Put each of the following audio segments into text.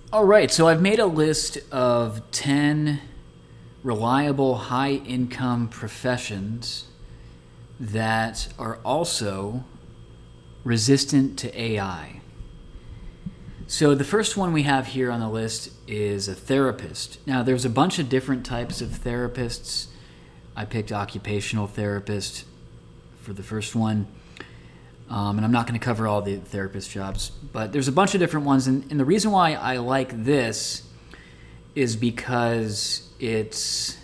All right, so I've made a list of 10 reliable high income professions that are also resistant to AI. So the first one we have here on the list is a therapist. Now, there's a bunch of different types of therapists. I picked occupational therapist for the first one. And I'm not going to cover all the therapist jobs, but there's a bunch of different ones. And the reason why I like this is because it's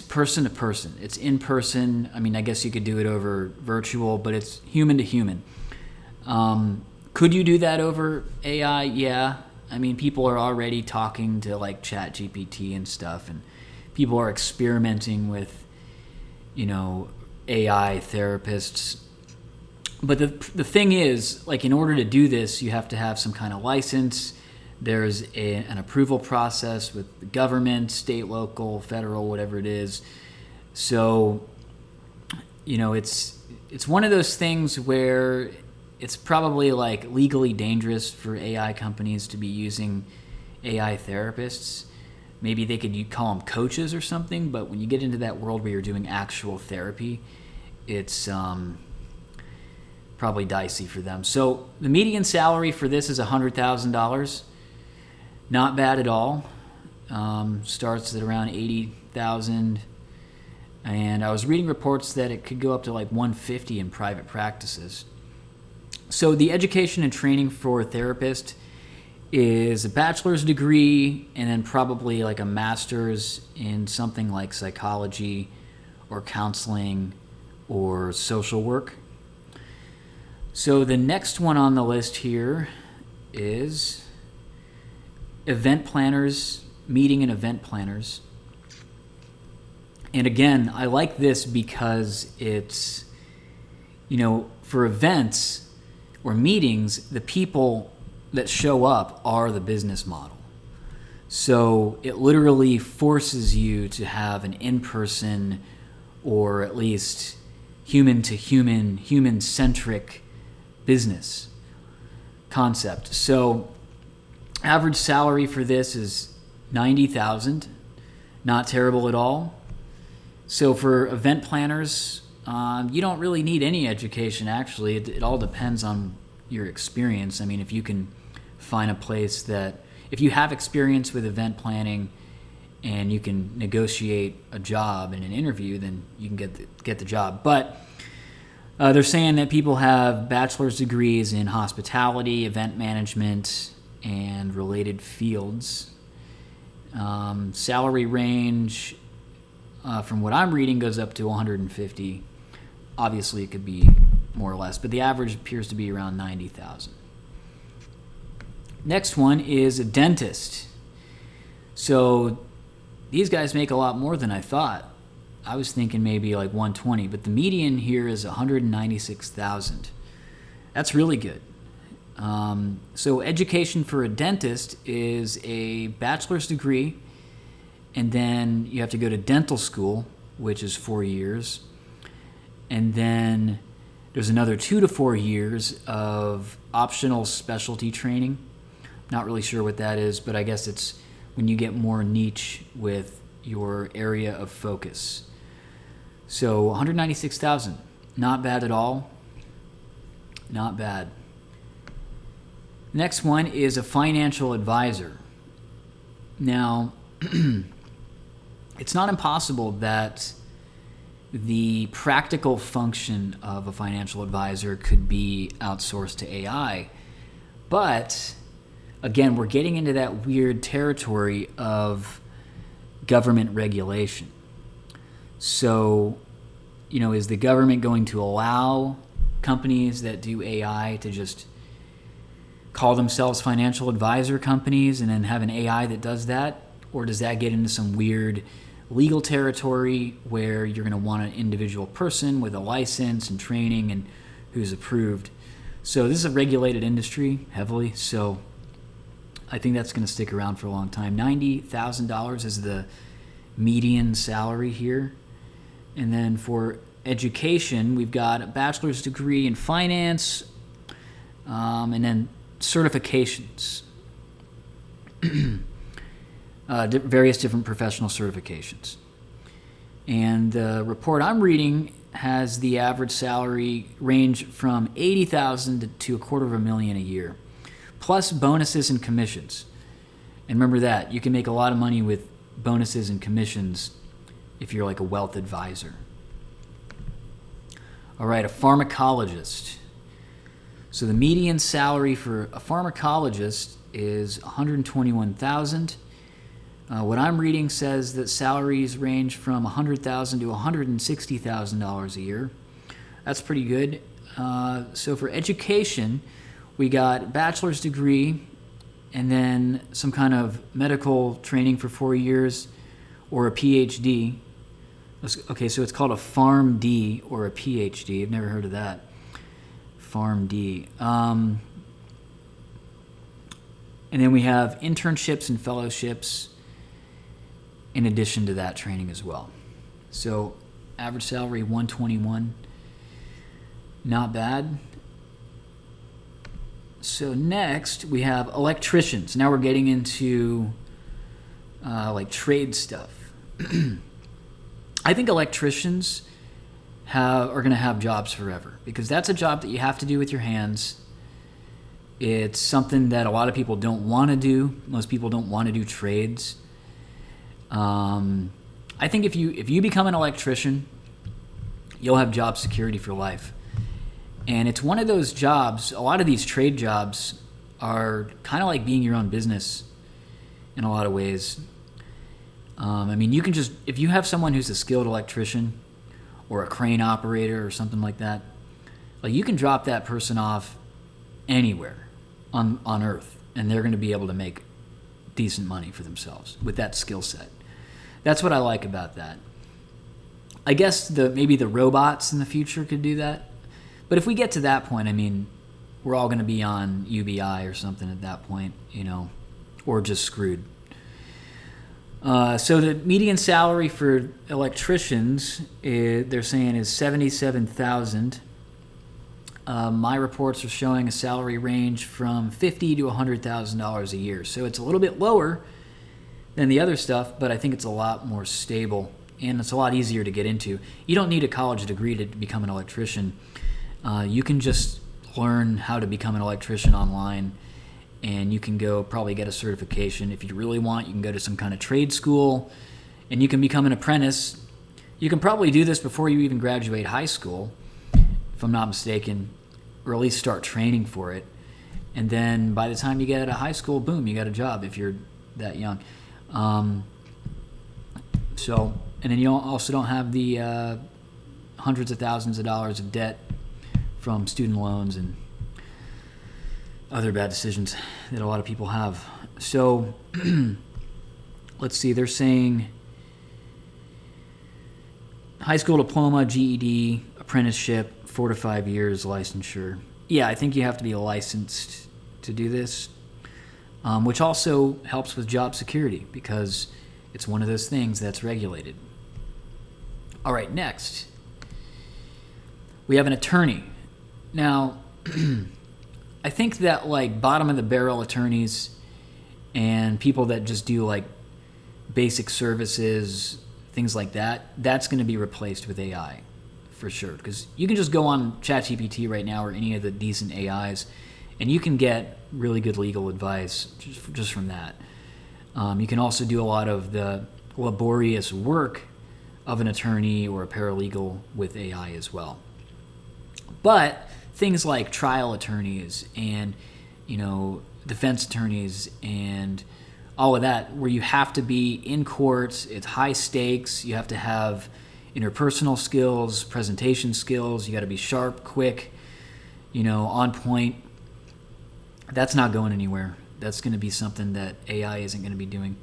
person to person. It's in person. I mean, I guess you could do it over virtual, but it's human to human. Could you do that over AI? Yeah. I mean, people are already talking to like Chat GPT and stuff, and people are experimenting with, AI therapists. But the thing is, like, in order to do this, you have to have some kind of license. There's an approval process with the government, state, local, federal, whatever it is. So, it's one of those things where it's probably like legally dangerous for AI companies to be using AI therapists. Maybe they could call them coaches or something. But when you get into that world where you're doing actual therapy, it's probably dicey for them. So the median salary for this is $100,000. Not bad at all. Starts at around $80,000, and I was reading reports that it could go up to like $150,000 in private practices. So the education and training for a therapist is a bachelor's degree and then probably like a master's in something like psychology or counseling or social work. So the next one on the list here is event planners, meeting and event planners. And again, I like this because it's, for events or meetings, the people that show up are the business model. So it literally forces you to have an in-person or at least human-to-human, human-centric business concept. So average salary for this is $90,000. Not terrible at all. So for event planners, you don't really need any education, actually. It all depends on your experience. I mean, if you can find a place if you have experience with event planning and you can negotiate a job in an interview, then you can get the job. But they're saying that people have bachelor's degrees in hospitality, event management, and related fields. Salary range, from what I'm reading, goes up to $150,000. Obviously, it could be more or less, but the average appears to be around $90,000. Next one is a dentist. So these guys make a lot more than I thought. I was thinking maybe like $120,000, but the median here is $196,000. That's really good. So education for a dentist is a bachelor's degree, and then you have to go to dental school, which is 4 years, and then there's another 2 to 4 years of optional specialty training. Not really sure what that is, but I guess it's when you get more niche with your area of focus. So $196,000, not bad at all. Not bad. Next one is a financial advisor. Now, it's not impossible that the practical function of a financial advisor could be outsourced to AI, but again, we're getting into that weird territory of government regulation. So, is the government going to allow companies that do AI to just call themselves financial advisor companies and then have an AI that does that? Or does that get into some weird legal territory where you're going to want an individual person with a license and training and who's approved? So this is a regulated industry heavily, so I think that's going to stick around for a long time. $90,000 is the median salary here. And then for education, we've got a bachelor's degree in finance, and then certifications. various different professional certifications. And the report I'm reading has the average salary range from $80,000 to $250,000 a year, plus bonuses and commissions. And remember that you can make a lot of money with bonuses and commissions if you're like a wealth advisor. All right, a pharmacologist. So the median salary for a pharmacologist is $121,000. What I'm reading says that salaries range from $100,000 to $160,000 a year. That's pretty good. So for education, we got bachelor's degree and then some kind of medical training for 4 years or a PhD. Okay, so it's called a PharmD or a PhD. I've never heard of that. PharmD. And then we have internships and fellowships in addition to that training as well. So average salary $121, not bad. So next we have electricians. Now we're getting into like trade stuff. I think electricians are going to have jobs forever because that's a job that you have to do with your hands. It's something that a lot of people don't want to do. Most people don't want to do trades. I think if you become an electrician, you'll have job security for life. And it's one of those jobs, a lot of these trade jobs are kind of like being your own business in a lot of ways. I mean, you can just, if you have someone who's a skilled electrician or a crane operator or something like that, like you can drop that person off anywhere on Earth and they're going to be able to make decent money for themselves with that skill set. That's what I like about that. I guess maybe the robots in the future could do that. But if we get to that point, I mean, we're all going to be on UBI or something at that point, or just screwed. So the median salary for electricians, they're saying is $77,000. My reports are showing a salary range from $50,000 to $100,000 a year. So it's a little bit lower than the other stuff, but I think it's a lot more stable and it's a lot easier to get into. You don't need a college degree to become an electrician. You can just learn how to become an electrician online, and you can go probably get a certification. If you really want, you can go to some kind of trade school, and you can become an apprentice. You can probably do this before you even graduate high school, if I'm not mistaken, or at least start training for it. And then by the time you get out of high school, boom, you got a job if you're that young. And then you also don't have the hundreds of thousands of dollars of debt from student loans and other bad decisions that a lot of people have. So let's see, they're saying high school diploma, GED, apprenticeship, 4 to 5 years, licensure. Yeah, I think you have to be licensed to do this, which also helps with job security because it's one of those things that's regulated. All right, next, we have an attorney. Now, I think that like bottom of the barrel attorneys and people that just do like basic services, things like that, that's going to be replaced with AI for sure. Because you can just go on ChatGPT right now or any of the decent AIs and you can get really good legal advice just from that. You can also do a lot of the laborious work of an attorney or a paralegal with AI as well. But things like trial attorneys and, defense attorneys and all of that, where you have to be in courts, it's high stakes, you have to have interpersonal skills, presentation skills, you got to be sharp, quick, on point. That's not going anywhere. That's going to be something that AI isn't going to be doing.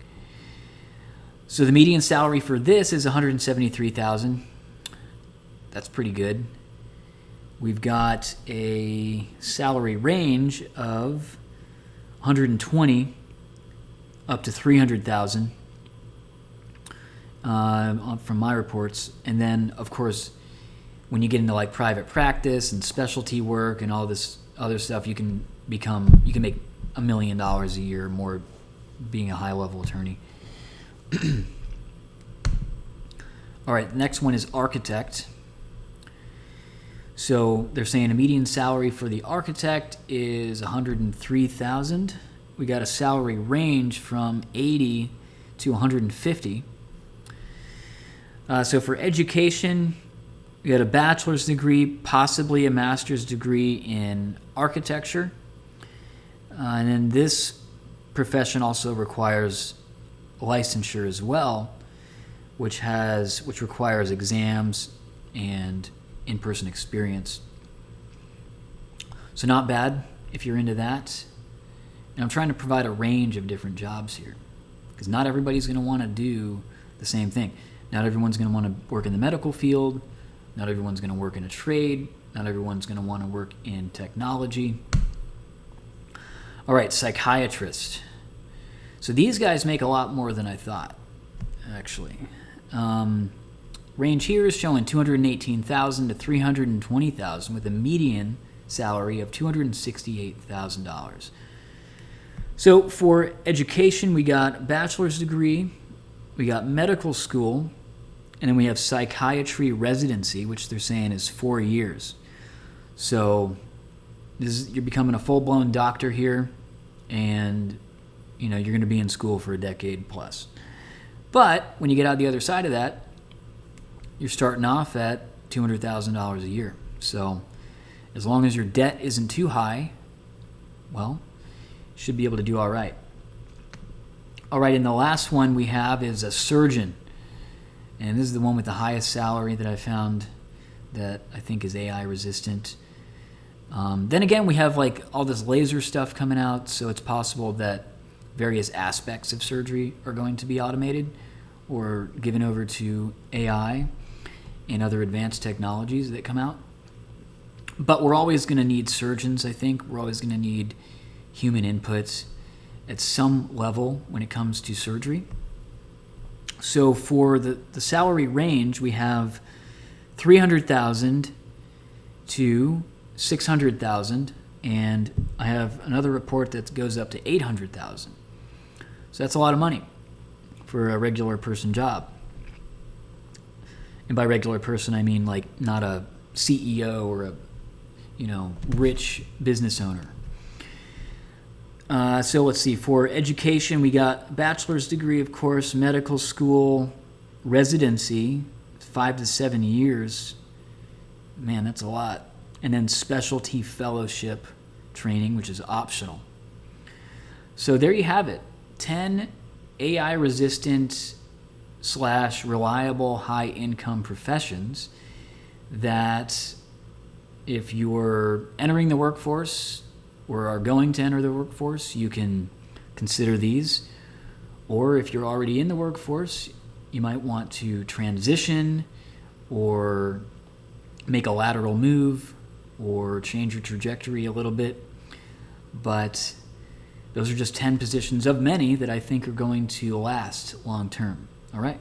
So the median salary for this is $173,000. That's pretty good. We've got a salary range of 120 up to 300,000 from my reports. And then, of course, when you get into like private practice and specialty work and all this other stuff, you can make $1 million a year, more being a high-level attorney. All right, the next one is architect. So they're saying a median salary for the architect is $103,000. We got a salary range from $80,000 to $150,000. So for education, you got a bachelor's degree, possibly a master's degree in architecture. And then this profession also requires licensure as well, which requires exams and in-person experience. So not bad if you're into that. And I'm trying to provide a range of different jobs here, because not everybody's going to want to do the same thing. Not everyone's going to want to work in the medical field. Not everyone's going to work in a trade. Not everyone's going to want to work in technology. All right, psychiatrist. So these guys make a lot more than I thought, actually. Range here is showing $218,000 to $320,000 with a median salary of $268,000. So for education, we got a bachelor's degree, we got medical school, and then we have psychiatry residency, which they're saying is 4 years. So you're becoming a full-blown doctor here, and you're going to be in school for a decade plus. But when you get out the other side of that, you're starting off at $200,000 a year. So as long as your debt isn't too high, well, you should be able to do all right. All right, and the last one we have is a surgeon. And this is the one with the highest salary that I found that I think is AI resistant. Then again, we have like all this laser stuff coming out, so it's possible that various aspects of surgery are going to be automated or given over to AI and other advanced technologies that come out. But we're always going to need surgeons, I think. We're always going to need human inputs at some level when it comes to surgery. So for the salary range, we have $300,000 to $600,000, and I have another report that goes up to $800,000. So that's a lot of money for a regular person job. And by regular person, I mean like not a CEO or a rich business owner. So let's see. For education, we got bachelor's degree, of course, medical school, residency, 5 to 7 years. Man, that's a lot. And then specialty fellowship training, which is optional. So there you have it. 10 AI-resistant / reliable high-income professions that if you're entering the workforce or are going to enter the workforce, you can consider these. Or if you're already in the workforce, you might want to transition or make a lateral move or change your trajectory a little bit. But those are just 10 positions of many that I think are going to last long term. All right.